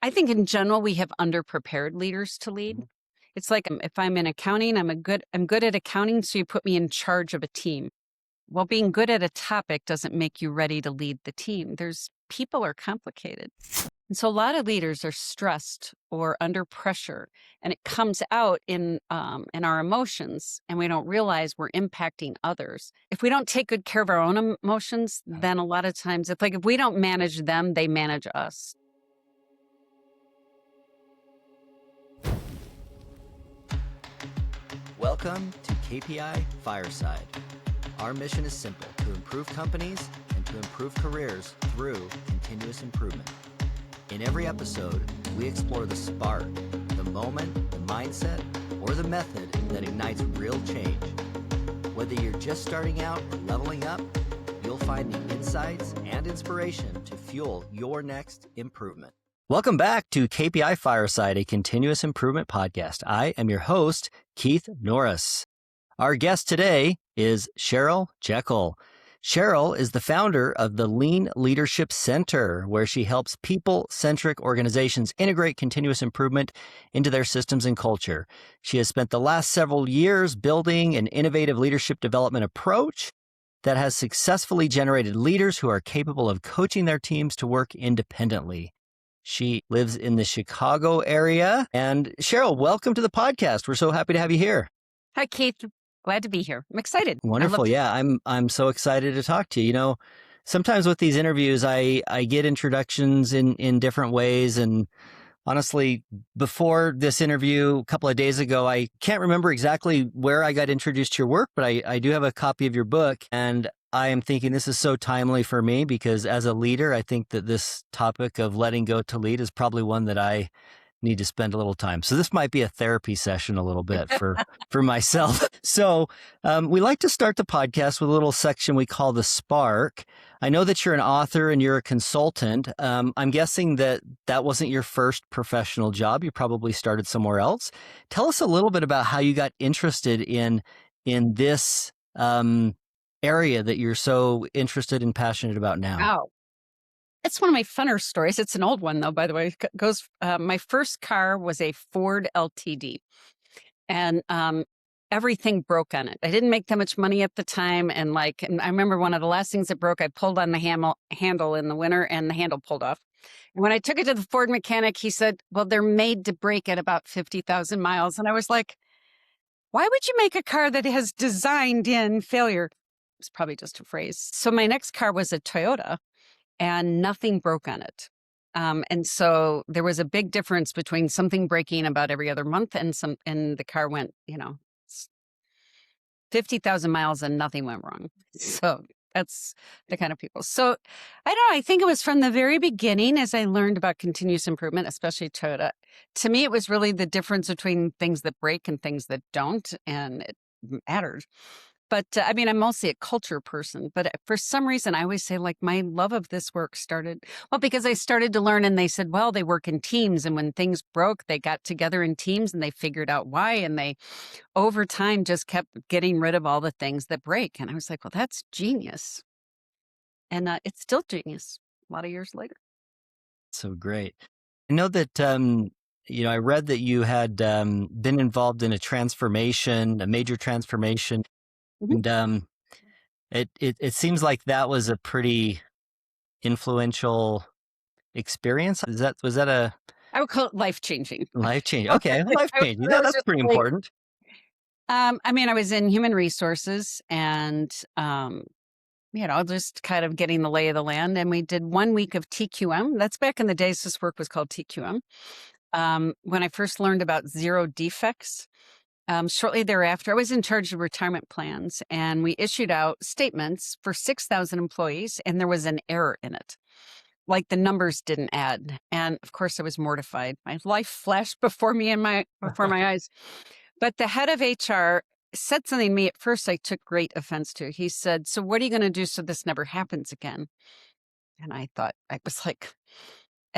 I think in general, we have underprepared leaders to lead. Mhm. It's like if I'm in accounting, I'm good at accounting, so you put me in charge of a team. Well, being good at a topic doesn't make you ready to lead the team. People are complicated. And so a lot of leaders are stressed or under pressure, and it comes out in our emotions, and we don't realize we're impacting others. If we don't take good care of our own emotions, then a lot of times it's like if we don't manage them, they manage us. Welcome to KPI Fireside. Our mission is simple: to improve companies and to improve careers through continuous improvement. In every episode, we explore the spark, the moment, the mindset, or the method that ignites real change. Whether you're just starting out or leveling up, you'll find the insights and inspiration to fuel your next improvement. Welcome back to KPI Fireside, a continuous improvement podcast. I am your host, Keith Norris. Our guest today is Cheryl Jekiel. Cheryl is the founder of the Lean Leadership Center, where she helps people-centric organizations integrate continuous improvement into their systems and culture. She has spent the last several years building an innovative leadership development approach that has successfully generated leaders who are capable of coaching their teams to work independently. She lives in the Chicago area. And Cheryl, welcome to the podcast. We're so happy to have you here. Hi, Keith. Glad to be here. I'm excited. Wonderful. Yeah, I'm so excited to talk to you. You know, sometimes with these interviews, I get introductions in different ways. And honestly, before this interview a couple of days ago, I can't remember exactly where I got introduced to your work, but I do have a copy of your book. And I am thinking this is so timely for me because as a leader, I think that this topic of letting go to lead is probably one that I need to spend a little time. So this might be a therapy session a little bit for myself. So we like to start the podcast with a little section we call the Spark. I know that you're an author and you're a consultant. I'm guessing that wasn't your first professional job. You probably started somewhere else. Tell us a little bit about how you got interested in this area that you're so interested and passionate about now. Wow. It's one of my funner stories. It's an old one, though, by the way. My first car was a Ford LTD, and everything broke on it. I didn't make that much money at the time, and I remember one of the last things that broke, I pulled on the handle in the winter, and the handle pulled off. And when I took it to the Ford mechanic, he said, well, they're made to break at about 50,000 miles. And I was like, why would you make a car that has designed in failure? It's probably just a phrase. So my next car was a Toyota, and nothing broke on it. And so there was a big difference between something breaking about every other month and the car went, 50,000 miles and nothing went wrong. So that's the kind of people. So I don't know, I think it was from the very beginning as I learned about continuous improvement, especially Toyota. To me, it was really the difference between things that break and things that don't, and it mattered. But I'm mostly a culture person, but for some reason I always say my love of this work started, because I started to learn and they said, well, they work in teams. And when things broke, they got together in teams and they figured out why. And they, over time, just kept getting rid of all the things that break. And I was like, well, that's genius. And it's still genius a lot of years later. So great. I know that, I read that you had been involved in a major transformation. Mm-hmm. And it seems like that was a pretty influential experience. Was that a I would call it life-changing. life-changing? Okay, life-changing. I was That's just pretty important. I was in human resources and, just kind of getting the lay of the land. And we did 1 week of TQM. That's back in the days this work was called TQM. When I first learned about zero defects, shortly thereafter, I was in charge of retirement plans, and we issued out statements for 6,000 employees, and there was an error in it. The numbers didn't add. And of course, I was mortified. My life flashed before my eyes. But the head of HR said something to me at first I took great offense to. He said, so what are you going to do so this never happens again? And I thought, I was like,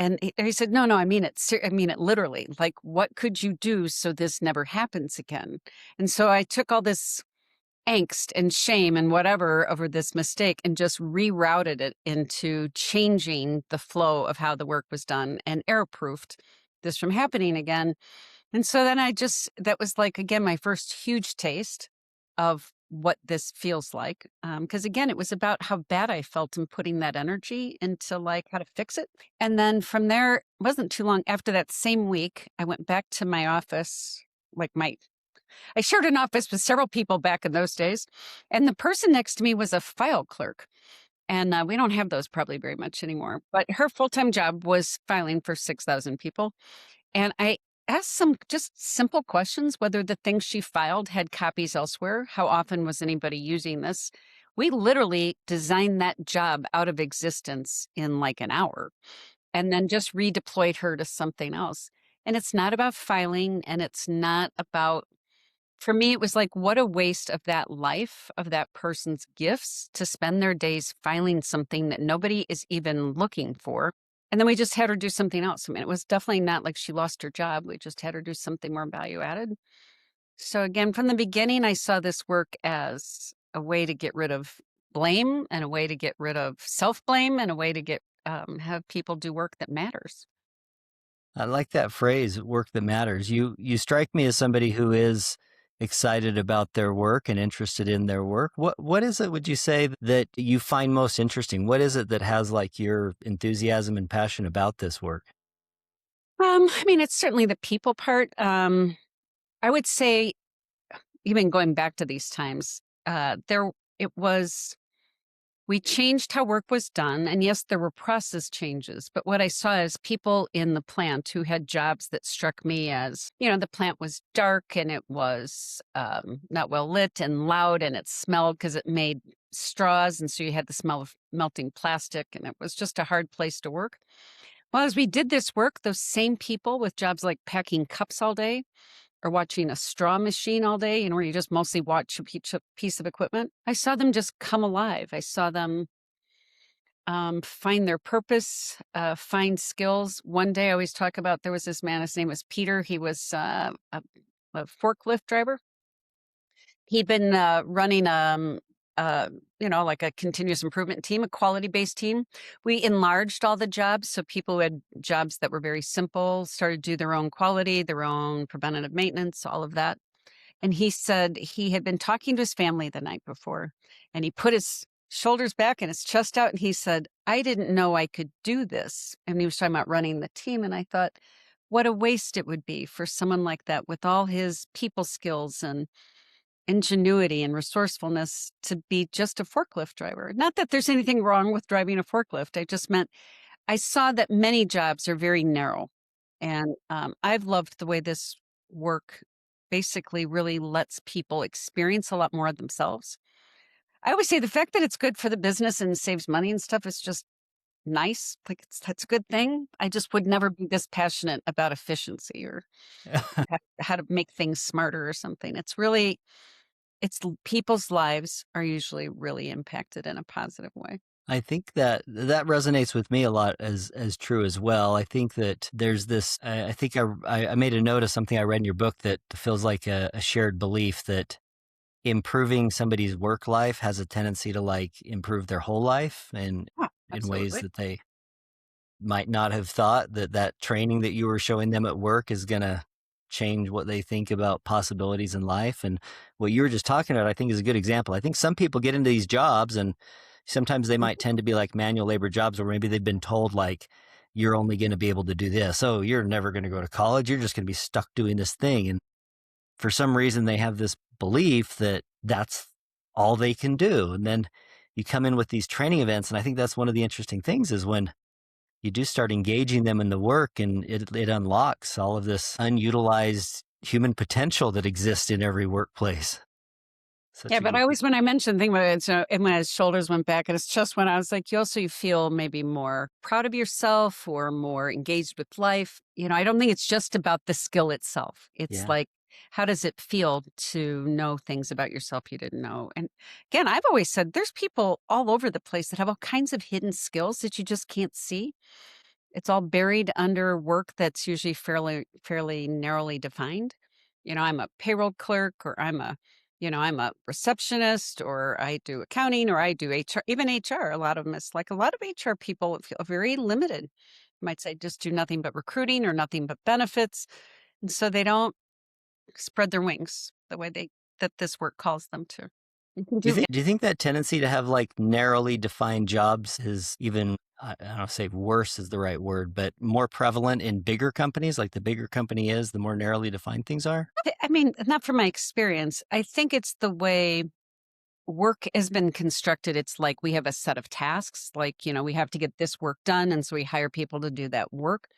and he said, no, I mean it. I mean it literally. What could you do so this never happens again? And so I took all this angst and shame and whatever over this mistake and just rerouted it into changing the flow of how the work was done and error proofed this from happening again. And so then that was like, again, my first huge taste of what this feels like. Because again, it was about how bad I felt and putting that energy into like how to fix it. And then from there, it wasn't too long after that same week, I went back to my office, like I shared an office with several people back in those days. And the person next to me was a file clerk. And we don't have those probably very much anymore. But her full time job was filing for 6,000 people. And I asked some just simple questions, whether the things she filed had copies elsewhere. How often was anybody using this? We literally designed that job out of existence in like an hour and then just redeployed her to something else. And it's not about filing and it's not about, for me, it was like, what a waste of that life, of that person's gifts to spend their days filing something that nobody is even looking for. And then we just had her do something else. I mean, it was definitely not like she lost her job. We just had her do something more value added. So again, from the beginning, I saw this work as a way to get rid of blame and a way to get rid of self-blame and a way to have people do work that matters. I like that phrase, work that matters. You strike me as somebody who is excited about their work and interested in their work. What is it, would you say, that you find most interesting? What is it that has like your enthusiasm and passion about this work? I mean, it's certainly the people part. I would say, even going back to these times, there it was we changed how work was done. And yes, there were process changes. But what I saw is people in the plant who had jobs that struck me as, the plant was dark and it was not well lit and loud and it smelled because it made straws. And so you had the smell of melting plastic and it was just a hard place to work. Well, as we did this work, those same people with jobs like packing cups all day or watching a straw machine all day, where you just mostly watch a piece of equipment, I saw them just come alive. I saw them find their purpose, find skills. One day I always talk about, there was this man, his name was Peter. He was a forklift driver. He'd been running like a continuous improvement team, a quality-based team. We enlarged all the jobs, so people who had jobs that were very simple started to do their own quality, their own preventative maintenance, all of that. And he said he had been talking to his family the night before, and he put his shoulders back and his chest out, and he said, "I didn't know I could do this." And he was talking about running the team, and I thought, what a waste it would be for someone like that with all his people skills and ingenuity and resourcefulness to be just a forklift driver. Not that there's anything wrong with driving a forklift. I just meant I saw that many jobs are very narrow. And I've loved the way this work basically really lets people experience a lot more of themselves. I always say the fact that it's good for the business and saves money and stuff is just nice. Like that's a good thing. I just would never be this passionate about efficiency or how to make things smarter or something. People's lives are usually really impacted in a positive way. I think that resonates with me a lot as true as well. I think that there's this, I think I made a note of something I read in your book that feels like a shared belief that improving somebody's work life has a tendency to like improve their whole life and Yeah, in ways absolutely. that they might not have thought, that training that you were showing them at work is going to change what they think about possibilities in life. And what you were just talking about, I think, is a good example. I think some people get into these jobs and sometimes they might tend to be like manual labor jobs where maybe they've been told like, you're only going to be able to do this. Oh, you're never going to go to college. You're just going to be stuck doing this thing. And for some reason, they have this belief that that's all they can do. And then you come in with these training events. And I think that's one of the interesting things is when you do start engaging them in the work and it unlocks all of this unutilized human potential that exists in every workplace. Such Yeah, a but good I always, when I mentioned the thing about it, so, and when his shoulders went back and his chest went, I was like, you feel maybe more proud of yourself or more engaged with life. I don't think it's just about the skill itself. It's yeah. like, how does it feel to know things about yourself you didn't know? And again, I've always said there's people all over the place that have all kinds of hidden skills that you just can't see. It's all buried under work that's usually fairly narrowly defined. I'm a payroll clerk or I'm a I'm a receptionist, or I do accounting, or I do HR, even HR. A lot of them, it's like a lot of HR people feel very limited. You might say just do nothing but recruiting or nothing but benefits. And so they don't spread their wings the way that this work calls them to. You can Do you do think do you think that tendency to have like narrowly defined jobs is even I don't know, say worse is the right word, but more prevalent in bigger companies? Like the bigger company is, the more narrowly defined things are? I mean, not from my experience. I think it's the way work has been constructed. It's like we have a set of tasks, like, we have to get this work done. And so we hire people to do that work.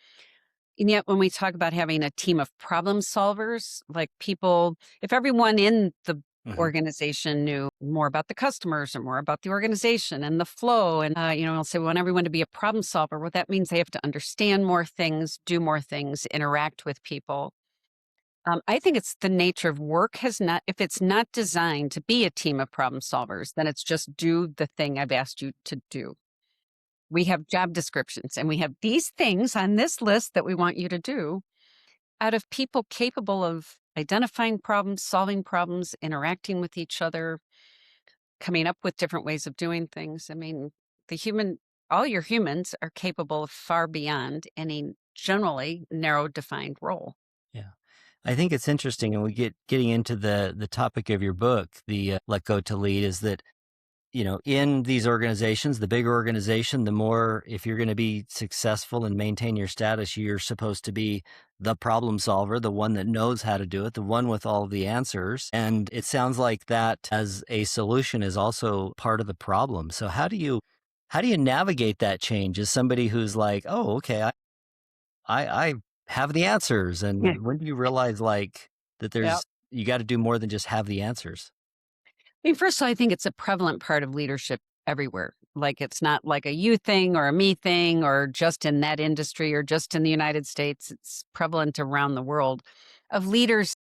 And yet, when we talk about having a team of problem solvers, like people, if everyone in the Hmm. organization knew more about the customers or more about the organization and the flow, and, I'll say we want everyone to be a problem solver. What that means, they have to understand more things, do more things, interact with people. I think it's the nature of work if it's not designed to be a team of problem solvers, then it's just do the thing I've asked you to do. We have job descriptions and we have these things on this list that we want you to do out of people capable of identifying problems, solving problems, interacting with each other, coming up with different ways of doing things. I mean, all your humans are capable of far beyond any generally narrow defined role. Yeah. I think it's interesting, and we getting into the topic of your book, the Let Go to Lead, is that in these organizations, the bigger organization, the more, if you're going to be successful and maintain your status, you're supposed to be the problem solver, the one that knows how to do it, the one with all of the answers. And it sounds like that as a solution is also part of the problem. So how do you navigate that change as somebody who's like, oh, okay, I have the answers. Yeah. And when do you realize like that Yeah. you got to do more than just have the answers? I mean, first of all, I think it's a prevalent part of leadership everywhere. Like it's not like a you thing or a me thing or just in that industry or just in the United States. It's prevalent around the world of leaders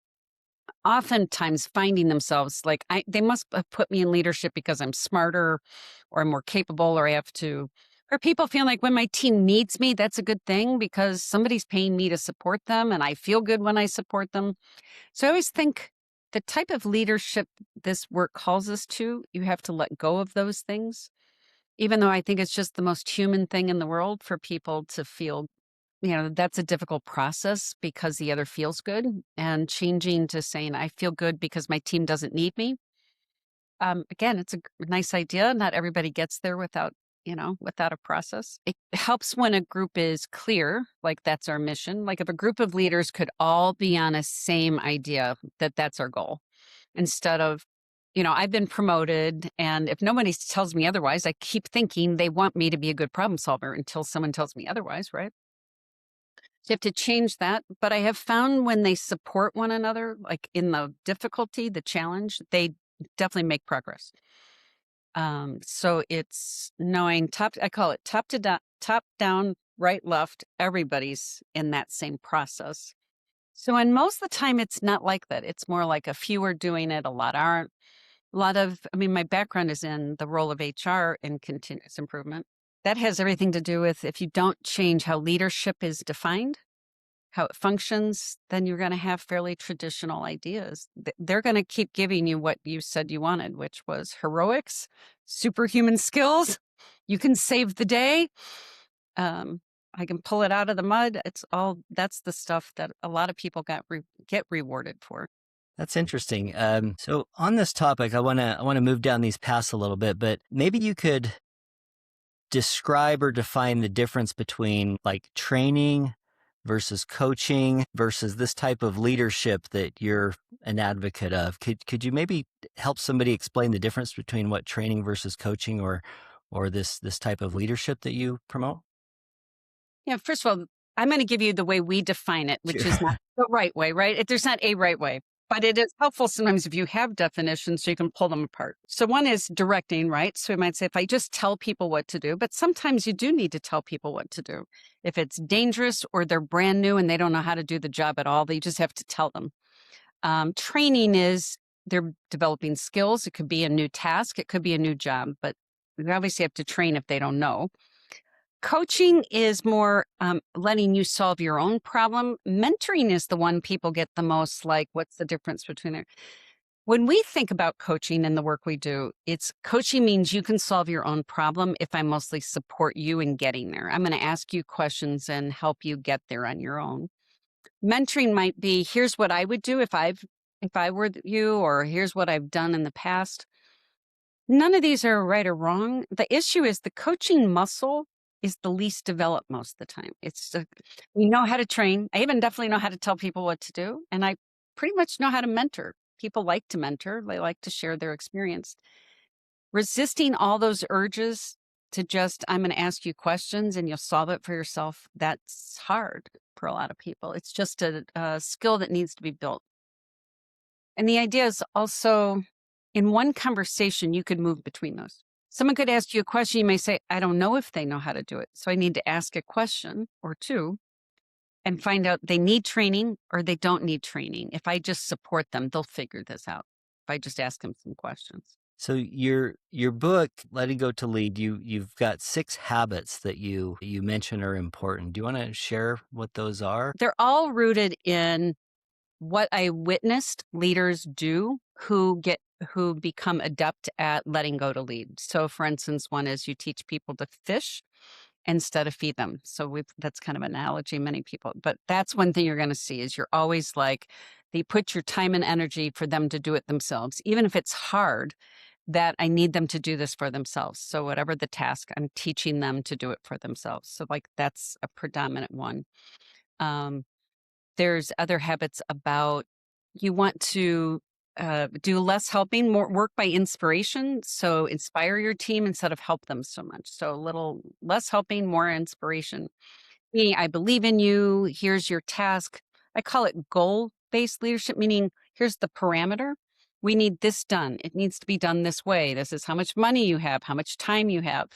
oftentimes finding themselves like they must have put me in leadership because I'm smarter or I'm more capable or I have to or people feel like when my team needs me, that's a good thing because somebody's paying me to support them and I feel good when I support them. So I always think the type of leadership this work calls us to, you have to let go of those things. Even though I think it's just the most human thing in the world for people to feel, that's a difficult process because the other feels good. And changing to saying, I feel good because my team doesn't need me. Again, it's a nice idea. Not everybody gets there without a process. It helps when a group is clear, like that's our mission. Like if a group of leaders could all be on a same idea that that's our goal instead of, I've been promoted and if nobody tells me otherwise, I keep thinking they want me to be a good problem solver until someone tells me otherwise, right? So you have to change that. But I have found when they support one another, like in the difficulty, the challenge, they definitely make progress. So it's knowing I call it top down, right, left, everybody's in that same process. So, and most of the time it's not like that. It's more like a few are doing it, a lot aren't. I mean, my background is in the role of HR in continuous improvement. That has everything to do with if you don't change how leadership is defined, how it functions, then you're going to have fairly traditional ideas. They're going to keep giving you what you said you wanted, which was heroics, superhuman skills. You can save the day. Um, I can pull it out of the mud. That's the stuff that a lot of people get rewarded for. That's interesting. So on this topic, I wanna move down these paths a little bit, but maybe you could describe or define the difference between like training versus coaching versus this type of leadership that you're an advocate of. Could you maybe help somebody explain the difference between what training versus coaching or this type of leadership that you promote? Yeah, first of all, I'm going to give you the way we define it, which is not Sure. the right way, right? There's not a right way, but it is helpful sometimes if you have definitions so you can pull them apart. So one is directing, right? So we might say, if I just tell people what to do, but sometimes you do need to tell people what to do. If it's dangerous or they're brand new and they don't know how to do the job at all, they just have to tell them. Training is they're developing skills. It could be a new task. It could be a new job, but we obviously have to train if they don't know. Coaching is more letting you solve your own problem. Mentoring is the one people get the most like, what's the difference between it? When we think about coaching and the work we do, it's coaching means you can solve your own problem if I mostly support you in getting there. I'm going to ask you questions and help you get there on your own. Mentoring might be here's what I would do if I were you, or here's what I've done in the past. None of these are right or wrong. The issue is the coaching muscle is the least developed most of the time. We know how to train. I even definitely know how to tell people what to do. And I pretty much know how to mentor. People like to mentor, they like to share their experience. Resisting all those urges to just, I'm going to ask you questions and you'll solve it for yourself, that's hard for a lot of people. It's just a skill that needs to be built. And the idea is also in one conversation, you could move between those. Someone could ask you a question. You may say, I don't know if they know how to do it. So I need to ask a question or two and find out they need training or they don't need training. If I just support them, they'll figure this out. If I just ask them some questions. So your book, Letting Go to Lead, you've got 6 habits that you mention are important. Do you want to share what those are? They're all rooted in what I witnessed leaders do who become adept at letting go to lead. So for instance, one is you teach people to fish instead of feed them. So that's kind of an analogy many people, but that's one thing you're going to see is you're always like, they put your time and energy for them to do it themselves, even if it's hard, that I need them to do this for themselves. So whatever the task, I'm teaching them to do it for themselves. So like that's a predominant one. There's other habits about you want to do less helping, more work by inspiration. So inspire your team instead of help them so much. So a little less helping, more inspiration. Meaning, I believe in you. Here's your task. I call it goal-based leadership, meaning here's the parameter. We need this done. It needs to be done this way. This is how much money you have, how much time you have.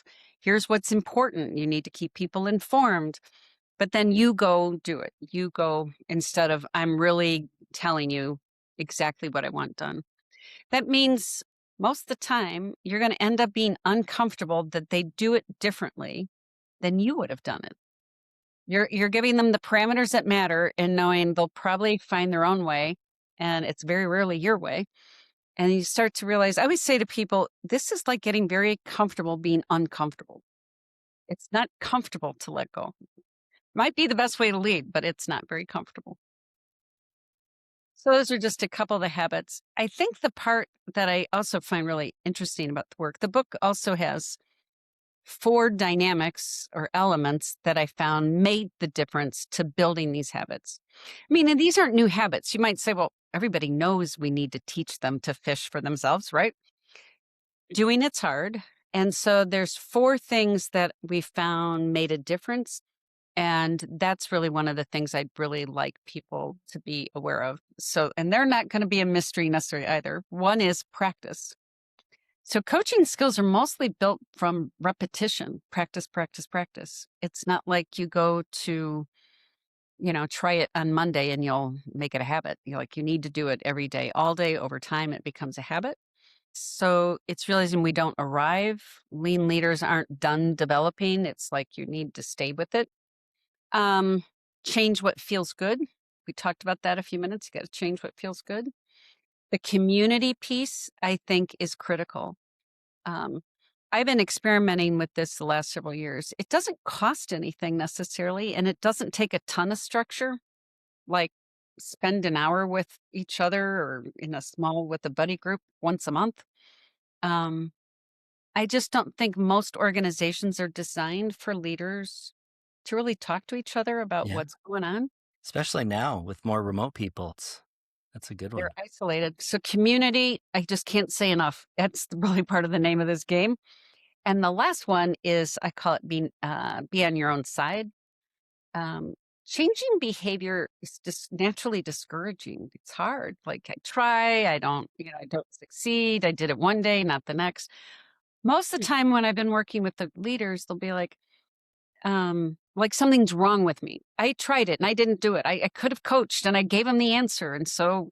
Here's what's important. You need to keep people informed. But then you go do it. You go instead of I'm really telling you exactly what I want done. That means most of the time you're going to end up being uncomfortable that they do it differently than you would have done it. You're giving them the parameters that matter and knowing they'll probably find their own way, and it's very rarely your way. And you start to realize, I always say to people, this is like getting very comfortable being uncomfortable. It's not comfortable to let go. Might be the best way to lead, but it's not very comfortable. So those are just a couple of the habits. I think the part that I also find really interesting about the work, the book also has 4 dynamics or elements that I found made the difference to building these habits. I mean, and these aren't new habits. You might say, well, everybody knows we need to teach them to fish for themselves, right? Doing it's hard. And so there's 4 things that we found made a difference. And that's really one of the things I'd really like people to be aware of. So, and they're not going to be a mystery necessarily either. One is practice. So coaching skills are mostly built from repetition, practice, practice, practice. It's not like you go to, try it on Monday and you'll make it a habit. You need to do it every day, all day, over time, it becomes a habit. So it's realizing we don't arrive. Lean leaders aren't done developing. It's like you need to stay with it. Change what feels good. We talked about that a few minutes. You got to change what feels good. The community piece, I think, is critical. I've been experimenting with this the last several years. It doesn't cost anything necessarily, and it doesn't take a ton of structure, like spend an hour with each other or with a buddy group once a month. I just don't think most organizations are designed for leaders to really talk to each other about Yeah. what's going on. Especially now with more remote people. That's a good one. They're isolated. So community, I just can't say enough. That's really part of the name of this game. And the last one is, I call it be on your own side. Changing behavior is just naturally discouraging. It's hard. Like I try, I don't succeed. I did it one day, not the next. Most of the time when I've been working with the leaders, they'll be like something's wrong with me. I tried it and I didn't do it. I could have coached and I gave them the answer. And so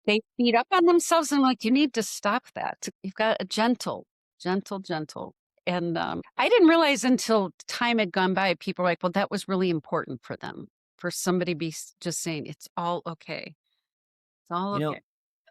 they beat up on themselves. And I'm like, you need to stop that. You've got a gentle. And I didn't realize until time had gone by, people were like, well, that was really important for them, for somebody to be just saying, it's all okay. It's all okay.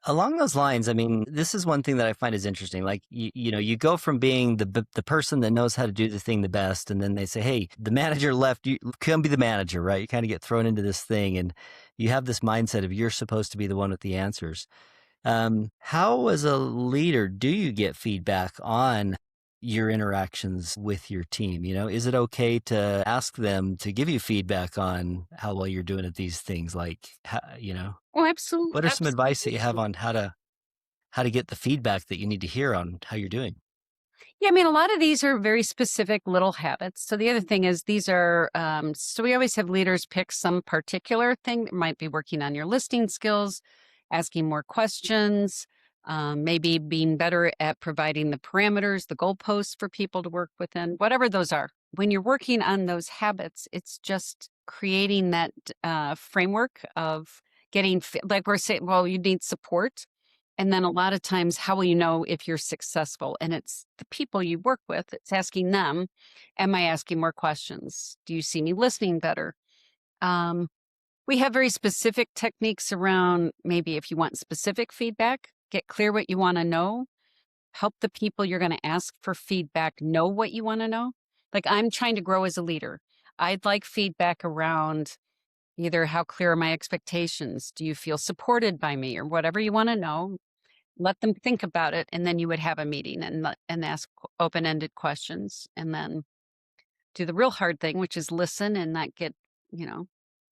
Along those lines, I mean, this is one thing that I find is interesting. Like, you go from being the person that knows how to do the thing the best, and then they say, "Hey, the manager left. You come be the manager," right? You kind of get thrown into this thing, and you have this mindset of you're supposed to be the one with the answers. How, as a leader, do you get feedback on your interactions with your team? Is it okay to ask them to give you feedback on how well you're doing at these things? Like, Oh, absolutely, what are some advice that you have absolutely. on how to get the feedback that you need to hear on how you're doing? Yeah, I mean, a lot of these are very specific little habits. So the other thing is these are, so we always have leaders pick some particular thing that might be working on your listening skills, asking more questions, maybe being better at providing the parameters, the goalposts for people to work within, whatever those are. When you're working on those habits, it's just creating that framework of getting, like we're saying, well, you need support, and then a lot of times, how will you know if you're successful? And it's the people you work with, it's asking them, am I asking more questions? Do you see me listening better? Um, we have very specific techniques around maybe if you want specific feedback, get clear what you want to know, help the people you're going to ask for feedback know what you want to know. Like I'm trying to grow as a leader. I'd like feedback around either how clear are my expectations? Do you feel supported by me or whatever you want to know? Let them think about it, and then you would have a meeting and ask open-ended questions, and then do the real hard thing, which is listen and not get, you know,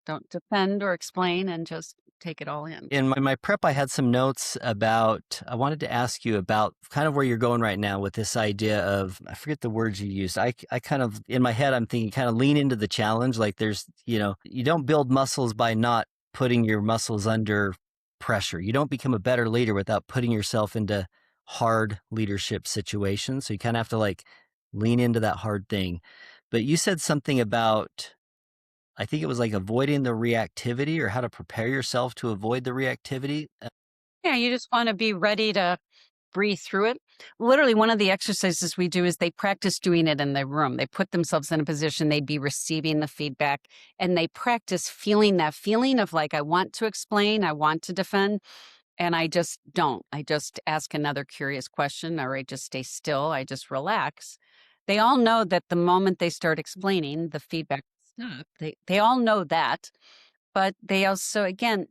don't defend or explain and just take it all in. In my prep, I had some notes about, I wanted to ask you about kind of where you're going right now with this idea of, I forget the words you used. I kind of, in my head, I'm thinking kind of lean into the challenge. Like you don't build muscles by not putting your muscles under pressure. You don't become a better leader without putting yourself into hard leadership situations. So you kind of have to like lean into that hard thing. But you said something about, I think it was like avoiding the reactivity or how to prepare yourself to avoid the reactivity. Yeah, you just wanna be ready to breathe through it. Literally, one of the exercises we do is they practice doing it in their room. They put themselves in a position they'd be receiving the feedback, and they practice feeling that feeling of like, I want to explain, I want to defend, and I just don't. I just ask another curious question, or I just stay still, I just relax. They all know that the moment they start explaining, the feedback will stop. They all know that, but they also, again,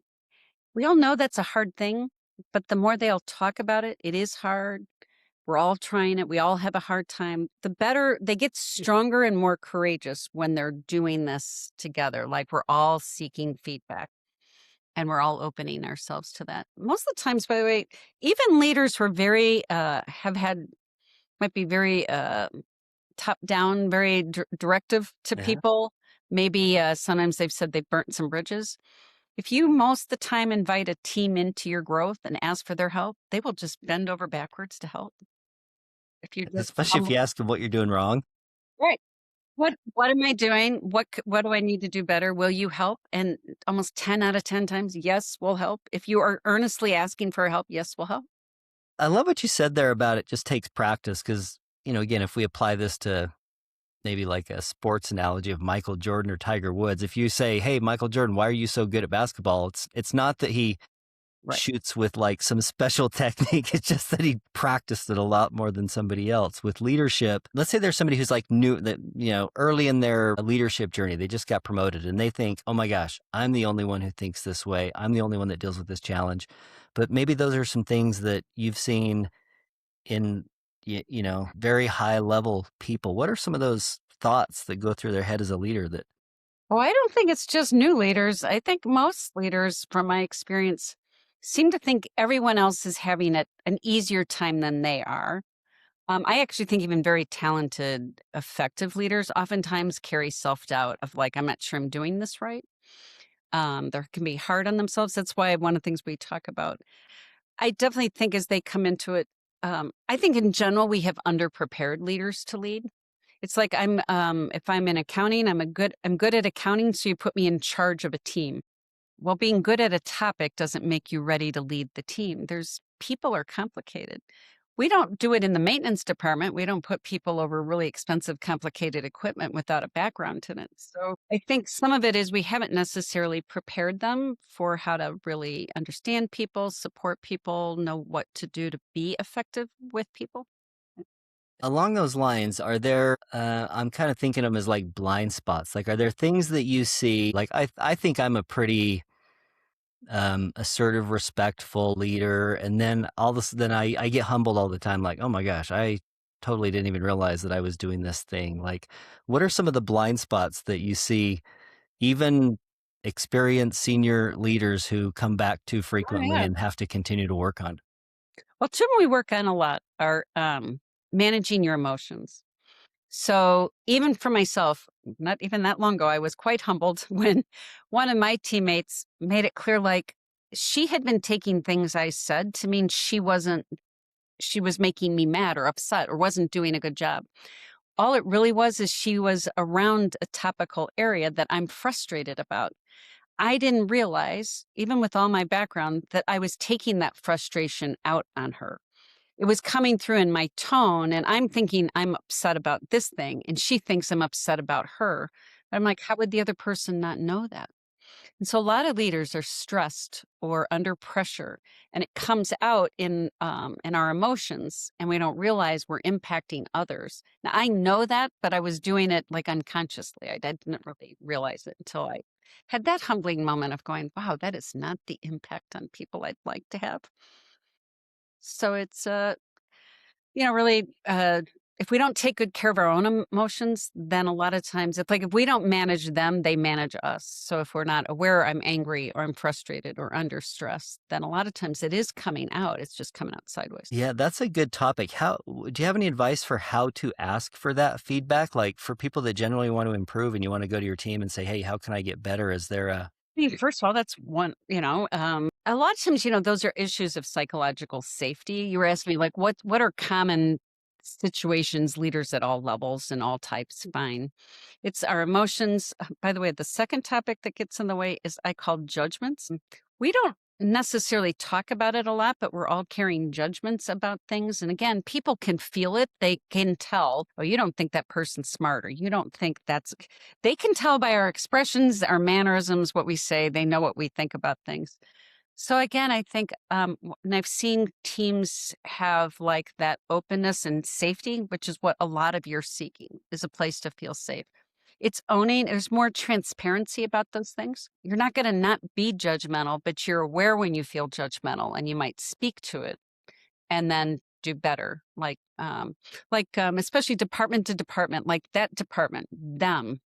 we all know that's a hard thing, but the more they all talk about it, it is hard. We're all trying it. We all have a hard time. The better they get stronger and more courageous when they're doing this together. Like we're all seeking feedback and we're all opening ourselves to that. Most of the times, by the way, even leaders who are very, have had, might be very top down, very directive to Yeah. people. Maybe sometimes they've said they've burnt some bridges. If you most of the time invite a team into your growth and ask for their help, they will just bend over backwards to help. If you just Especially if you ask them what you're doing wrong. right. What am I doing? What do I need to do better? Will you help? And almost 10 out of 10 times, yes, we'll help. If you are earnestly asking for help, yes, we'll help. I love what you said there about it just takes practice because, again, if we apply this to maybe like a sports analogy of Michael Jordan or Tiger Woods, if you say, "Hey, Michael Jordan, why are you so good at basketball?" It's not that he Right. shoots with like some special technique. It's just that he practiced it a lot more than somebody else. With leadership, let's say there's somebody who's like new, that, early in their leadership journey, they just got promoted and they think, oh my gosh, I'm the only one who thinks this way. I'm the only one that deals with this challenge. But maybe those are some things that you've seen in, very high level people. What are some of those thoughts that go through their head as a leader that, Well, I don't think it's just new leaders. I think most leaders, from my experience, seem to think everyone else is having an easier time than they are. I actually think even very talented, effective leaders oftentimes carry self doubt of like, I'm not sure I'm doing this right. They can be hard on themselves. That's why one of the things we talk about. I definitely think as they come into it, I think in general we have underprepared leaders to lead. It's like if I'm in accounting, I'm good at accounting, so you put me in charge of a team. Well, being good at a topic doesn't make you ready to lead the team. People are complicated. We don't do it in the maintenance department. We don't put people over really expensive, complicated equipment without a background in it. So I think some of it is we haven't necessarily prepared them for how to really understand people, support people, know what to do to be effective with people. Along those lines, are there, I'm kind of thinking of them as like blind spots. Like, are there things that you see? Like, I think I'm a pretty assertive, respectful leader. And then all of a sudden I get humbled all the time. Like, oh my gosh, I totally didn't even realize that I was doing this thing. Like, what are some of the blind spots that you see, even experienced senior leaders who come back too Oh, frequently yeah. and have to continue to work on? Well, two we work on a lot are managing your emotions. So even for myself, not even that long ago, I was quite humbled when one of my teammates made it clear, like she had been taking things I said to mean she was making me mad or upset or wasn't doing a good job. All it really was is she was around a topical area that I'm frustrated about. I didn't realize, even with all my background, that I was taking that frustration out on her. It was coming through in my tone, and I'm thinking I'm upset about this thing, and she thinks I'm upset about her. I'm like, how would the other person not know that? And so a lot of leaders are stressed or under pressure, and it comes out in our emotions, and we don't realize we're impacting others. Now I know that, but I was doing it like unconsciously. I didn't really realize it until I had that humbling moment of going, "Wow, that is not the impact on people I'd like to have." So it's really, if we don't take good care of our own emotions, then a lot of times it's like if we don't manage them, they manage us. So if we're not aware I'm angry or I'm frustrated or under stress, then a lot of times it is coming out. It's just coming out sideways. Yeah, that's a good topic. Do you have any advice for how to ask for that feedback? Like for people that generally want to improve and you want to go to your team and say, "Hey, how can I get better?" Is there a I mean, first of all, that's one, a lot of times, those are issues of psychological safety. You were asking me like, what are common situations leaders at all levels and all types find? It's our emotions. By the way, the second topic that gets in the way is I call judgments. We don't necessarily talk about it a lot, but we're all carrying judgments about things. And again, people can feel it. They can tell, oh, you don't think that person's smart, or you don't think they can tell by our expressions, our mannerisms, what we say. They know what we think about things. So again, I think, and I've seen teams have like that openness and safety, which is what a lot of you're seeking, is a place to feel safe. It's owning, there's more transparency about those things. You're not going to not be judgmental, but you're aware when you feel judgmental and you might speak to it and then do better. Especially department to department, like that department, them,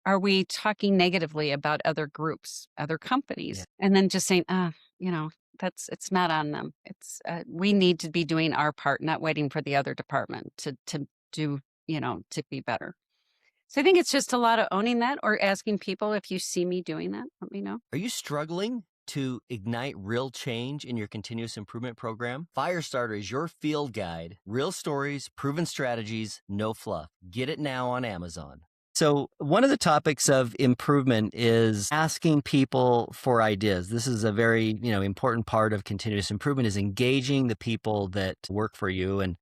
are we talking negatively about other groups, other yeah. companies? And then just saying, it's not on them. We need to be doing our part, not waiting for the other department to do, to be better. So I think it's just a lot of owning that or asking people, if you see me doing that, let me know. Are you struggling to ignite real change in your continuous improvement program? Firestarter is your field guide. Real stories, proven strategies, no fluff. Get it now on Amazon. So one of the topics of improvement is asking people for ideas. This is a very, important part of continuous improvement, is engaging the people that work for you. And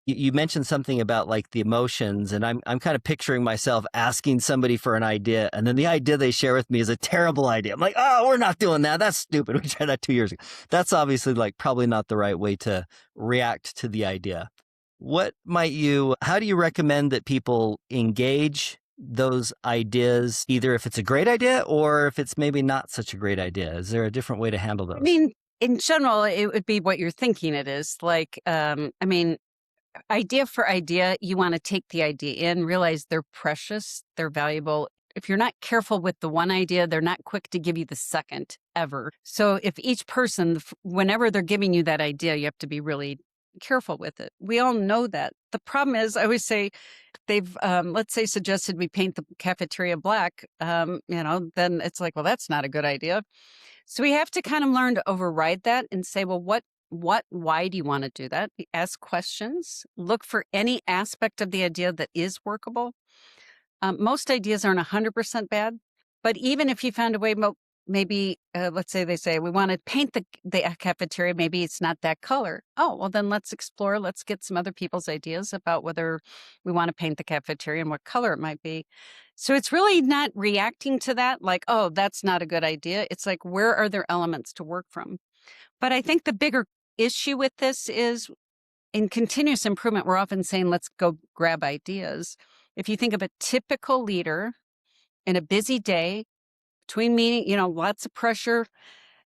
you mentioned something about like the emotions, and I'm kind of picturing myself asking somebody for an idea, and then the idea they share with me is a terrible idea. I'm like, oh, we're not doing that. That's stupid. We tried that 2 years ago. That's obviously like probably not the right way to react to the idea. How do you recommend that people engage those ideas, either if it's a great idea or if it's maybe not such a great idea? Is there a different way to handle I those? mean, in general, it would be what you're thinking it is. Idea for idea, you want to take the idea in, realize they're precious, they're valuable. If you're not careful with the one idea, they're not quick to give you the second ever. So if each person, whenever they're giving you that idea, you have to be really careful with it. We all know that. The problem is, I always say, they've, let's say, suggested we paint the cafeteria black, then it's like, well, that's not a good idea. So we have to kind of learn to override that and say, well, why do you want to do that? Ask questions, look for any aspect of the idea that is workable. Most ideas aren't 100% bad, but even if you found a way, well, maybe let's say they say we want to paint the cafeteria, maybe it's not that color. Oh, well then let's explore, let's get some other people's ideas about whether we want to paint the cafeteria and what color it might be. So it's really not reacting to that like, oh, that's not a good idea. It's like, where are there elements to work from? But I think the bigger issue with this is in continuous improvement, we're often saying, let's go grab ideas. If you think of a typical leader in a busy day, between meeting, lots of pressure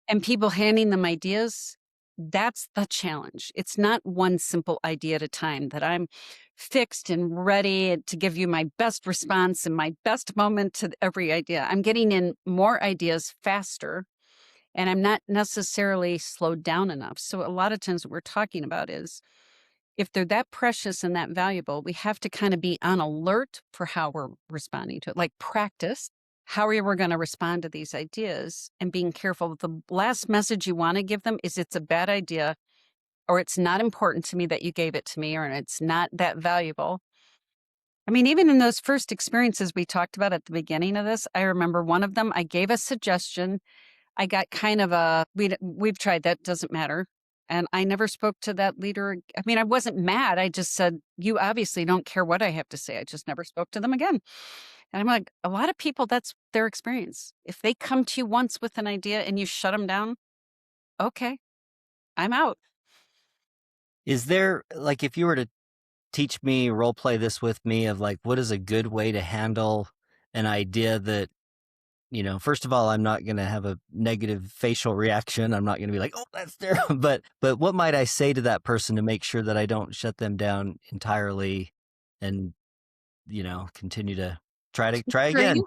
and people handing them ideas, that's the challenge. It's not one simple idea at a time that I'm fixed and ready to give you my best response and my best moment to every idea. I'm getting in more ideas faster and I'm not necessarily slowed down enough. So a lot of times what we're talking about is if they're that precious and that valuable, we have to kind of be on alert for how we're responding to it, like practice how we were going to respond to these ideas and being careful. The last message you want to give them is it's a bad idea or it's not important to me that you gave it to me or it's not that valuable. I mean, even in those first experiences we talked about at the beginning of this, I remember one of them, I gave a suggestion. I got kind of we've tried that, doesn't matter. And I never spoke to that leader. I mean, I wasn't mad. I just said, you obviously don't care what I have to say. I just never spoke to them again. And I'm like, a lot of people, that's their experience. If they come to you once with an idea and you shut them down, okay, I'm out. Is there, like, if you were to teach me, role play this with me of like, what is a good way to handle an idea that, first of all, I'm not going to have a negative facial reaction. I'm not going to be like, oh, that's terrible. But what might I say to that person to make sure that I don't shut them down entirely and, continue to try again? Curious,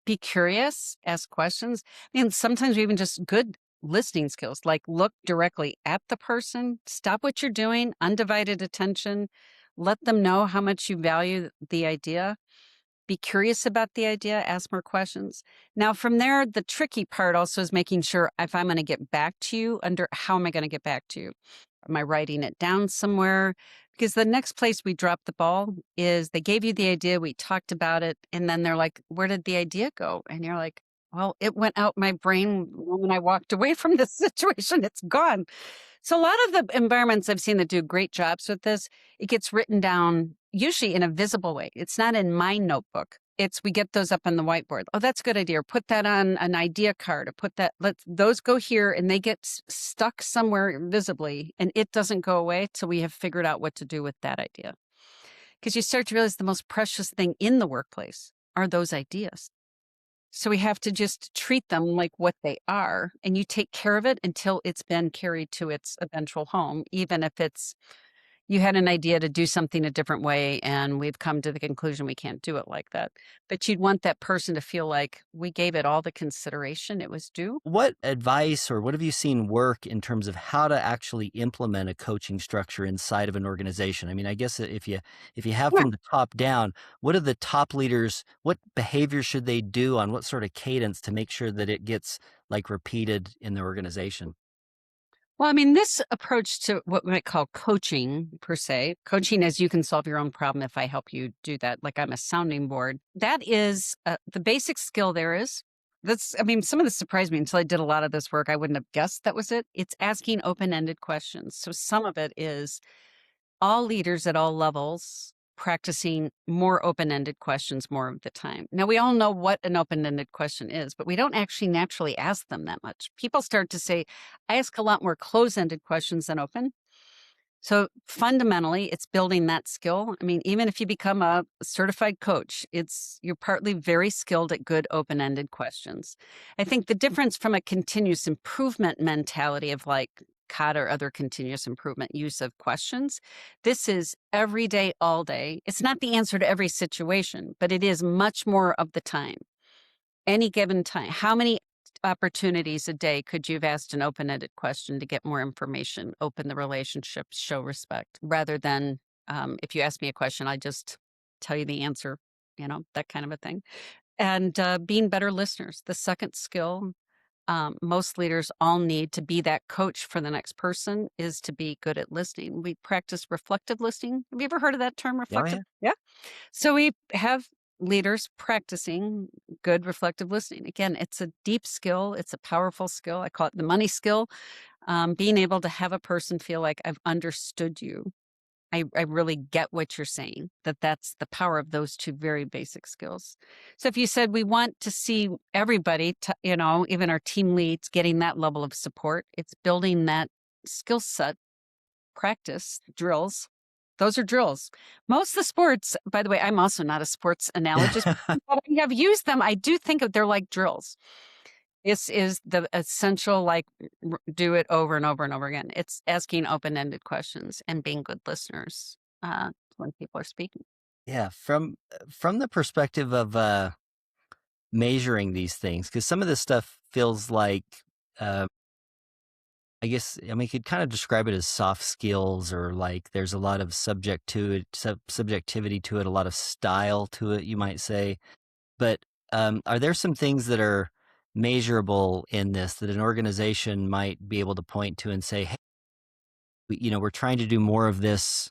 be curious, ask questions. I mean, sometimes even just good listening skills, like look directly at the person, stop what you're doing, undivided attention, let them know how much you value the idea. Be curious about the idea, ask more questions. Now, from there, the tricky part also is making sure if I'm going to get back to you, how am I going to get back to you? Am I writing it down somewhere? Because the next place we drop the ball is they gave you the idea, we talked about it, and then they're like, where did the idea go? And you're like, well, it went out my brain when I walked away from this situation. It's gone. So a lot of the environments I've seen that do great jobs with this, it gets written down usually in a visible way. It's not in my notebook. It's we get those up on the whiteboard. Oh, that's a good idea. Or put that on an idea card. Or put that. Let those go here, and they get stuck somewhere visibly, and it doesn't go away till we have figured out what to do with that idea. Because you start to realize the most precious thing in the workplace are those ideas. So we have to just treat them like what they are, and you take care of it until it's been carried to its eventual home, even if it's you had an idea to do something a different way and we've come to the conclusion we can't do it like that. But you'd want that person to feel like we gave it all the consideration it was due. What advice or what have you seen work in terms of how to actually implement a coaching structure inside of an organization? I mean, I guess if you have Yeah. from the top down, what are the top leaders, what behavior should they do on what sort of cadence to make sure that it gets like repeated in the organization? Well, I mean, this approach to what we might call coaching per se, coaching as you can solve your own problem if I help you do that, like I'm a sounding board. That is the basic skill there is. I mean, some of this surprised me until I did a lot of this work. I wouldn't have guessed that was it. It's asking open ended questions. So some of it is all leaders at all levels practicing more open-ended questions more of the time. Now, we all know what an open-ended question is, but we don't actually naturally ask them that much. People start to say, I ask a lot more close-ended questions than open. So fundamentally, it's building that skill. I mean, even if you become a certified coach, you're partly very skilled at good open-ended questions. I think the difference from a continuous improvement mentality of like COD or other continuous improvement use of questions, this is every day, all day. It's not the answer to every situation, but it is much more of the time. Any given time. How many opportunities a day could you have asked an open-ended question to get more information, open the relationship, show respect, rather than if you ask me a question, I just tell you the answer, that kind of a thing. And being better listeners. The second skill most leaders all need to be that coach for the next person is to be good at listening. We practice reflective listening. Have you ever heard of that term, Oh reflective? yeah. Yeah. So we have leaders practicing good reflective listening. Again, it's a deep skill. It's a powerful skill. I call it the money skill. Being able to have a person feel like I've understood you. I really get what you're saying, that's the power of those two very basic skills. So if you said we want to see everybody, even our team leads getting that level of support, it's building that skill set, practice, drills. Those are drills. Most of the sports, by the way, I'm also not a sports analogist, but I have used them. I do think of they're like drills. This is the essential, like, do it over and over and over again. It's asking open-ended questions and being good listeners when people are speaking. Yeah, from the perspective of measuring these things, because some of this stuff feels like, uh, I guess, I mean, you could kind of describe it as soft skills, or like there's a lot of subjectivity to it, a lot of style to it, you might say. But are there some things that are measurable in this that an organization might be able to point to and say, hey, we're trying to do more of this.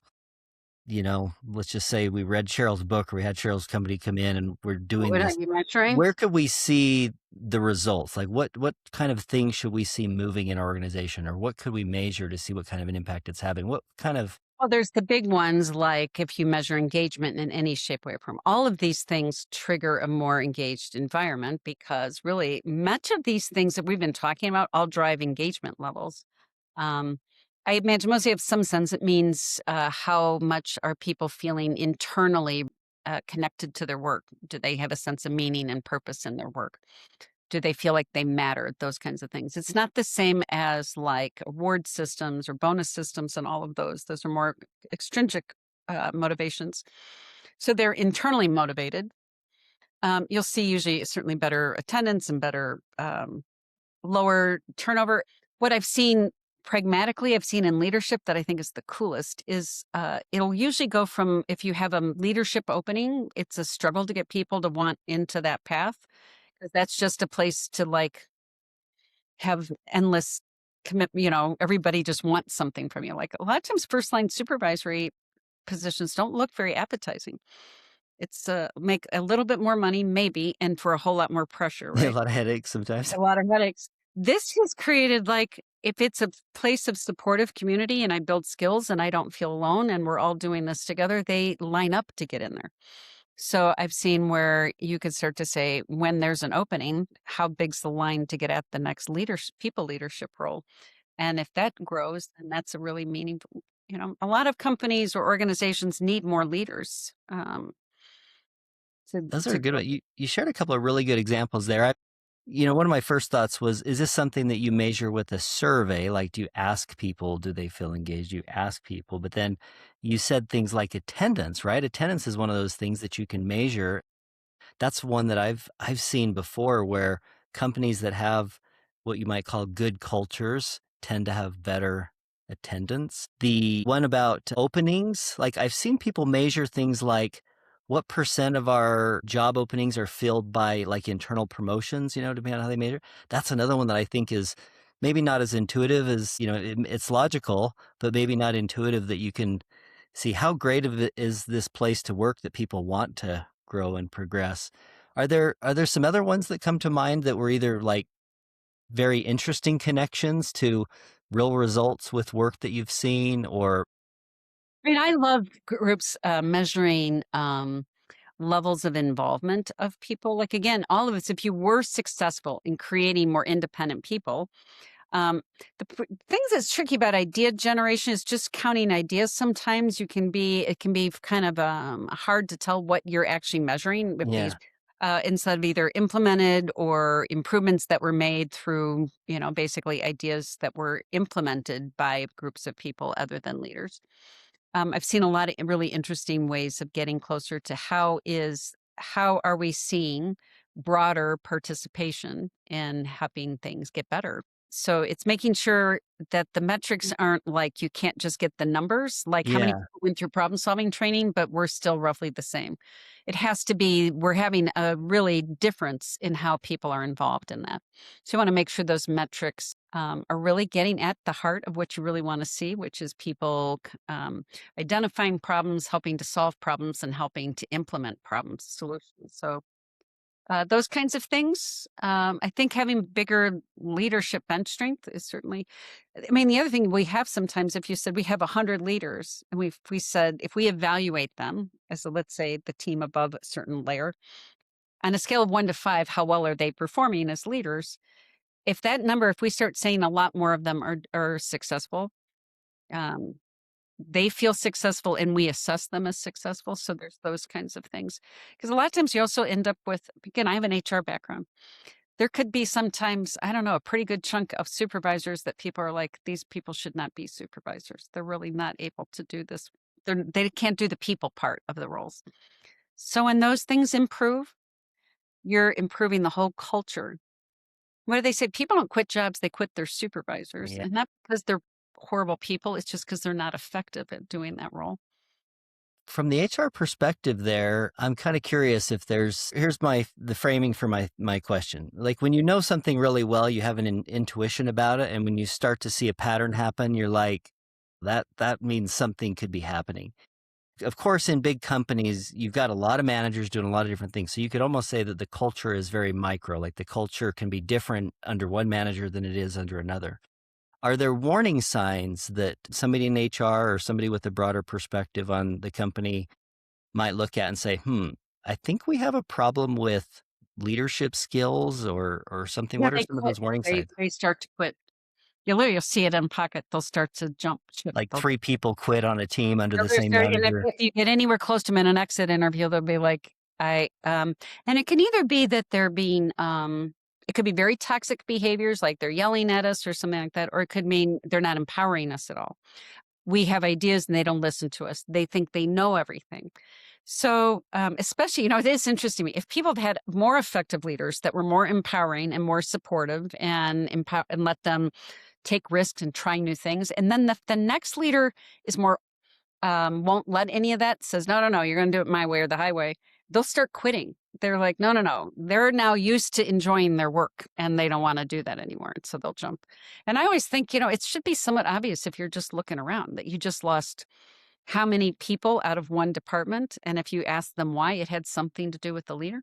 Let's just say we read Cheryl's book, or we had Cheryl's company come in and we're doing What are this. you measuring? Where could we see the results? Like what kind of things should we see moving in our organization, or what could we measure to see what kind of an impact it's having? What kind of Well, there's the big ones, like if you measure engagement in any shape, way, or form. All of these things trigger a more engaged environment because really much of these things that we've been talking about all drive engagement levels. Um, I imagine mostly have some sense it means how much are people feeling internally connected to their work? Do they have a sense of meaning and purpose in their work? Do they feel like they matter? Those kinds of things. It's not the same as like award systems or bonus systems and all of those. Those are more extrinsic motivations. So they're internally motivated. You'll see usually certainly better attendance and better lower turnover. What I've seen pragmatically, I've seen in leadership that I think is the coolest is it'll usually go from, if you have a leadership opening, it's a struggle to get people to want into that path because that's just a place to like have endless commitment. Everybody just wants something from you. Like a lot of times, first line supervisory positions don't look very appetizing. It's make a little bit more money, maybe, and for a whole lot more pressure, a right? lot of headaches sometimes? A lot of headaches. This has created, like, if it's a place of supportive community and I build skills and I don't feel alone and we're all doing this together, they line up to get in there. So I've seen where you could start to say, when there's an opening, how big's the line to get at the next people leadership role? And if that grows, then that's a really meaningful, a lot of companies or organizations need more leaders Those are to good. grow. You shared a couple of really good examples there. One of my first thoughts was, is this something that you measure with a survey? Like, do you ask people, do they feel engaged? Do you ask people? But then you said things like attendance, right? Attendance is one of those things that you can measure. That's one that I've seen before, where companies that have what you might call good cultures tend to have better attendance. The one about openings, like I've seen people measure things like what percent of our job openings are filled by like internal promotions, depending on how they measure. That's another one that I think is maybe not as intuitive as, it's logical, but maybe not intuitive, that you can see how great of it is this place to work, that people want to grow and progress. Are there some other ones that come to mind that were either like very interesting connections to real results with work that you've seen, or I mean, I love groups measuring levels of involvement of people. Like, again, all of this, if you were successful in creating more independent people, um, things that's tricky about idea generation is just counting ideas. Sometimes it can be kind of hard to tell what you're actually measuring with these. yeah, Instead of either implemented or improvements that were made through, basically ideas that were implemented by groups of people other than leaders. I've seen a lot of really interesting ways of getting closer to how are we seeing broader participation in helping things get better. So it's making sure that the metrics aren't like you can't just get the numbers, like how many yeah. people went through problem solving training, but we're still roughly the same. It has to be, we're having a really difference in how people are involved in that. So you want to make sure those metrics are really getting at the heart of what you really want to see, which is people identifying problems, helping to solve problems, and helping to implement problems, solutions. So those kinds of things. I think having bigger leadership bench strength is certainly. I mean, the other thing we have sometimes, if you said we have 100 leaders, and we said if we evaluate them as let's say the team above a certain layer on a scale of 1 to 5, how well are they performing as leaders? If that number, if we start saying a lot more of them are successful, um, they feel successful and we assess them as successful. So there's those kinds of things. Because a lot of times you also end up with, again, I have an HR background. There could be sometimes, I don't know, a pretty good chunk of supervisors that people are like, these people should not be supervisors. They're really not able to do this. They can't do the people part of the roles. So when those things improve, you're improving the whole culture. What do they say? People don't quit jobs, they quit their supervisors. Yeah. And not because they're horrible people, it's just because they're not effective at doing that role. From the HR perspective there, I'm kind of curious if here's the framing for my question. Like when you know something really well, you have an intuition about it. And when you start to see a pattern happen, you're like, that means something could be happening. Of course, in big companies, you've got a lot of managers doing a lot of different things. So you could almost say that the culture is very micro, like the culture can be different under one manager than it is under another. Are there warning signs that somebody in HR or somebody with a broader perspective on the company might look at and say, I think we have a problem with leadership skills or something? Yeah, What are they some of quit. those warning They signs? they start to quit. You'll see it in pocket. They'll start to jump ship. Like 3 people quit on a team under the There's same there and manager. if you get anywhere close to them in an exit interview, they'll be like, and it can either be that they're being, it could be very toxic behaviors, like they're yelling at us or something like that, or it could mean they're not empowering us at all. We have ideas and they don't listen to us. They think they know everything. So, especially, it is interesting to me if people had more effective leaders that were more empowering and more supportive and and let them take risks and try new things, and then the next leader is more won't let any of that, says, no, no, no, you're going to do it my way or the highway. They'll start quitting. They're like, no, no, no. They're now used to enjoying their work and they don't want to do that anymore. So they'll jump. And I always think, it should be somewhat obvious if you're just looking around that you just lost how many people out of one department. And if you ask them why, it had something to do with the leader.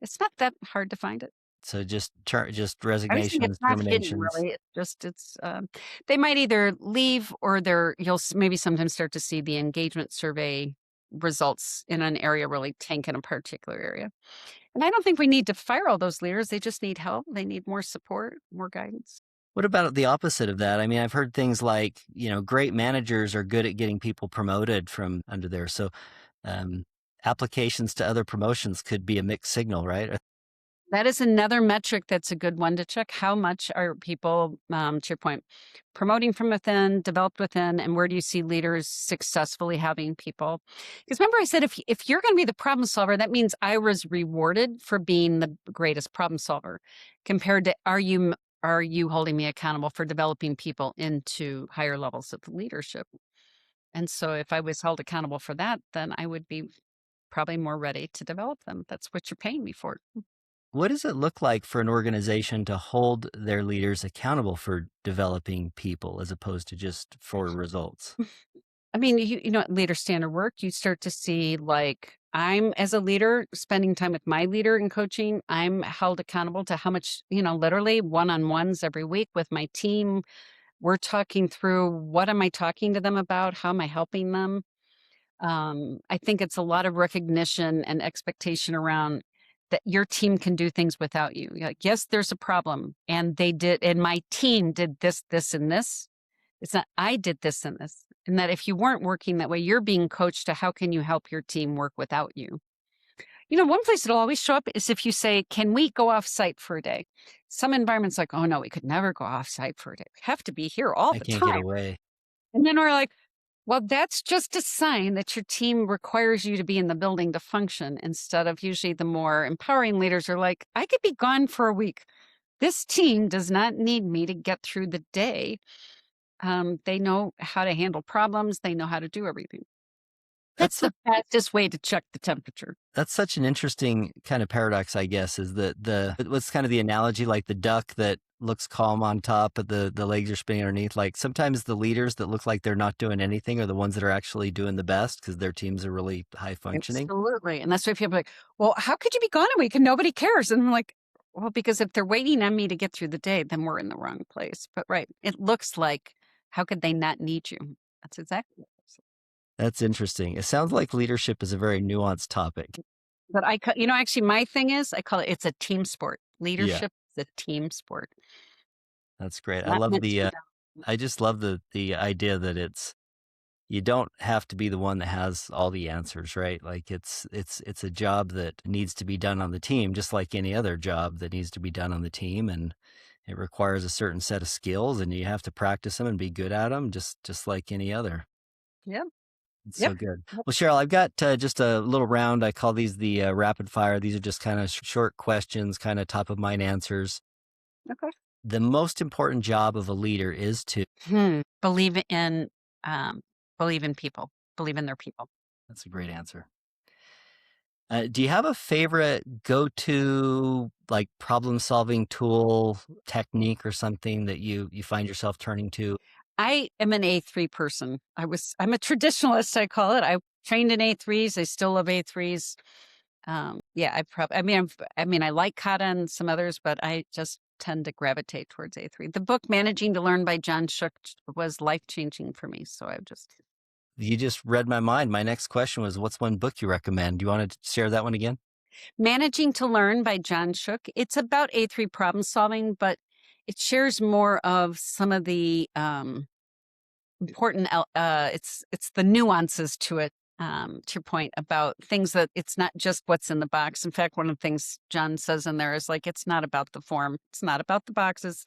It's not that hard to find it. So just I always think resignations, it's not hidden, terminations. really. They might either leave or you'll maybe sometimes start to see the engagement survey results in an area really tank in a particular area. And I don't think we need to fire all those leaders. They just need help. They need more support, more guidance. What about the opposite of that? I mean, I've heard things like, great managers are good at getting people promoted from under there. So um, applications to other promotions could be a mixed signal, right? That is another metric that's a good one to check. How much are people, to your point, promoting from within, developed within, and where do you see leaders successfully having people? Because remember I said, if you're going to be the problem solver, that means I was rewarded for being the greatest problem solver compared to are you holding me accountable for developing people into higher levels of leadership? And so if I was held accountable for that, then I would be probably more ready to develop them. That's what you're paying me for. What does it look like for an organization to hold their leaders accountable for developing people as opposed to just for results? I mean, at leader standard work, you start to see like I'm as a leader spending time with my leader in coaching. I'm held accountable to how much, literally one-on-ones every week with my team. We're talking through what am I talking to them about? How am I helping them? I think it's a lot of recognition and expectation around that your team can do things without you. You're like, yes, there's a problem, and they did, and my team did this, this, and this. It's not I did this and this. And that if you weren't working that way, you're being coached to how can you help your team work without you? One place it'll always show up is if you say, can we go off site for a day? Some environments like, oh no, we could never go off site for a day. We have to be here all I the can't get time. away. And then we're like, well, that's just a sign that your team requires you to be in the building to function instead of usually the more empowering leaders are like, I could be gone for a week. This team does not need me to get through the day. They know how to handle problems. They know how to do everything. That's That's the fastest way to check the temperature. That's such an interesting kind of paradox, I guess, is that what's kind of the analogy, like the duck that looks calm on top, but the legs are spinning underneath. Like sometimes the leaders that look like they're not doing anything are the ones that are actually doing the best because their teams are really high functioning. Absolutely. And that's why people are like, well, how could you be gone a week and nobody cares? And I'm like, well, because if they're waiting on me to get through the day, then we're in the wrong place. But right, it looks like, how could they not need you? That's exactly what it is. That's interesting. It sounds like leadership is a very nuanced topic. But actually, my thing is, I call it's a team sport. Yeah, Leadership is a team sport. that's great. It's not meant to be done. I just love the idea that you don't have to be the one that has all the answers, right? Like it's a job that needs to be done on the team, just like any other job that needs to be done on the team, and it requires a certain set of skills, and you have to practice them and be good at them, just like any other. Yep. It's Yep. so good. Well, Cheryl, I've got just a little round. I call these the rapid fire. These are just kind of short questions, kind of top of mind answers. Okay. The most important job of a leader is to. Believe in believe in people. Believe in their people. That's a great answer. Do you have a favorite go-to like problem-solving tool, technique, or something that you find yourself turning to? I am an A3 person. I'm a traditionalist, I call it. I trained in A3s. I still love A3s. Yeah, I like kata and some others, but I just tend to gravitate towards A3. The book Managing to Learn by John Shook was life-changing for me. So You just read my mind. My next question was, what's one book you recommend? Do you want to share that one again? Managing to Learn by John Shook. It's about A3 problem solving, but it shares more of some of the important it's the nuances to it, to your point about things that it's not just what's in the box. In fact, one of the things John says in there is like, it's not about the form, it's not about the boxes,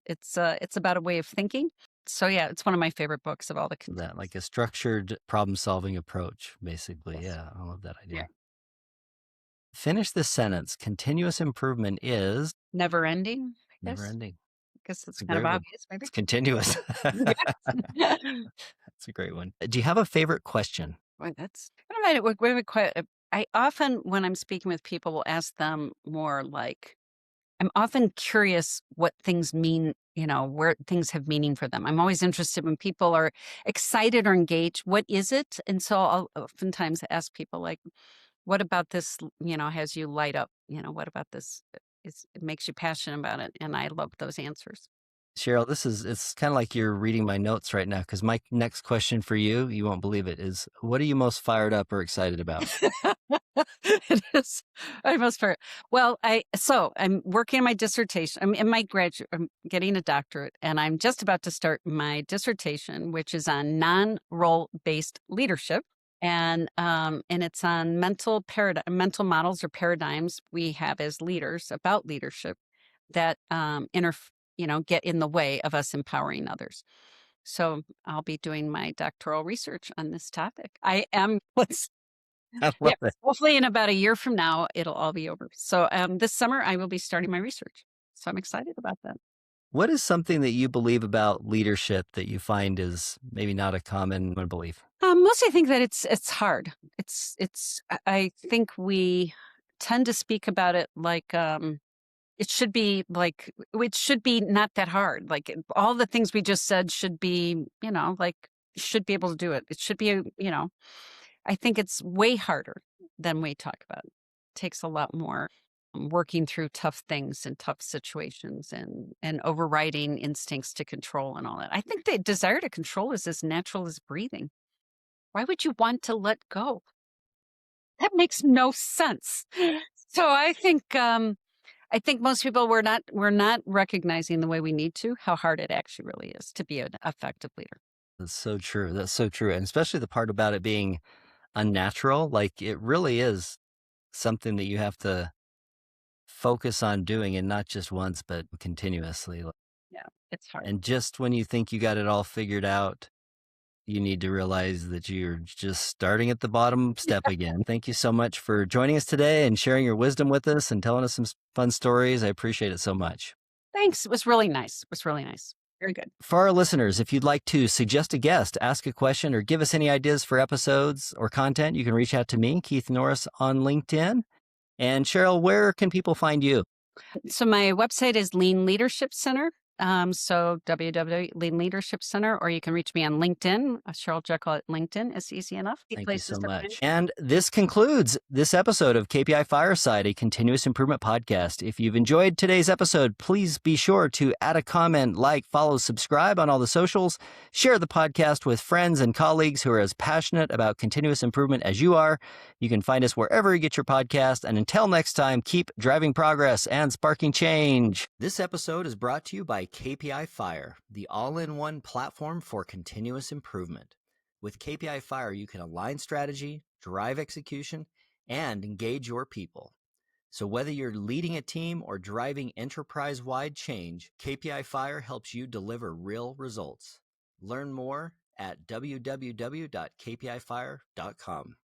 it's about a way of thinking. So yeah, it's one of my favorite books of all the That like a structured problem-solving approach, basically. Yes. Yeah, I love that idea. Yeah. Finish this sentence. Continuous improvement is Never ending, I never guess. ending. I guess it's a kind of great one. obvious, maybe. It's continuous. Yeah. That's a great one. Do you have a favorite question? Boy, that's I don't know. I often, when I'm speaking with people, will ask them more like, I'm often curious what things mean, where things have meaning for them. I'm always interested when people are excited or engaged. What is it? And so I'll oftentimes ask people like, what about this, has you light up? What about this it makes you passionate about it? And I love those answers. Cheryl, it's kind of like you're reading my notes right now because my next question for you, you won't believe it, is what are you most fired up or excited about? It is. I must part. Well, I'm working on my dissertation. I'm in my graduate. I'm getting a doctorate, and I'm just about to start my dissertation, which is on non-role based leadership, and it's on mental models or paradigms we have as leaders about leadership that get in the way of us empowering others. So I'll be doing my doctoral research on this topic. I am. I Yeah, love it. hopefully in about a year from now, it'll all be over. So this summer, I will be starting my research. So I'm excited about that. What is something that you believe about leadership that you find is maybe not a common belief? Mostly I think that it's hard. I think we tend to speak about it like it should be not that hard. Like all the things we just said should be, like should be able to do it. It should be, I think it's way harder than we talk about. It takes a lot more working through tough things and tough situations and overriding instincts to control and all that. I think the desire to control is as natural as breathing. Why would you want to let go? That makes no sense. So I think most people we're not recognizing the way we need to how hard it actually really is to be an effective leader. That's so true. That's so true. And especially the part about it being unnatural, like it really is something that you have to focus on doing and not just once, but continuously. Yeah, it's hard. And just when you think you got it all figured out, you need to realize that you're just starting at the bottom step again. Thank you so much for joining us today and sharing your wisdom with us and telling us some fun stories. I appreciate it so much. Thanks. It was really nice. Very good. For our listeners, if you'd like to suggest a guest, ask a question, or give us any ideas for episodes or content, you can reach out to me, Keith Norris, on LinkedIn. And Cheryl, where can people find you? So my website is Lean Leadership Center. So www.Lean Leadership Center, or you can reach me on LinkedIn. Cheryl Jekiel at LinkedIn is easy enough. Thank you so much. And this concludes this episode of KPI Fireside, a continuous improvement podcast. If you've enjoyed today's episode, please be sure to add a comment, like, follow, subscribe on all the socials, share the podcast with friends and colleagues who are as passionate about continuous improvement as you are. You can find us wherever you get your podcast. And until next time, keep driving progress and sparking change. This episode is brought to you by KPI Fire, the all-in-one platform for continuous improvement. With KPI Fire, you can align strategy, drive execution, and engage your people. So whether you're leading a team or driving enterprise-wide change, KPI Fire helps you deliver real results. Learn more at www.kpifire.com.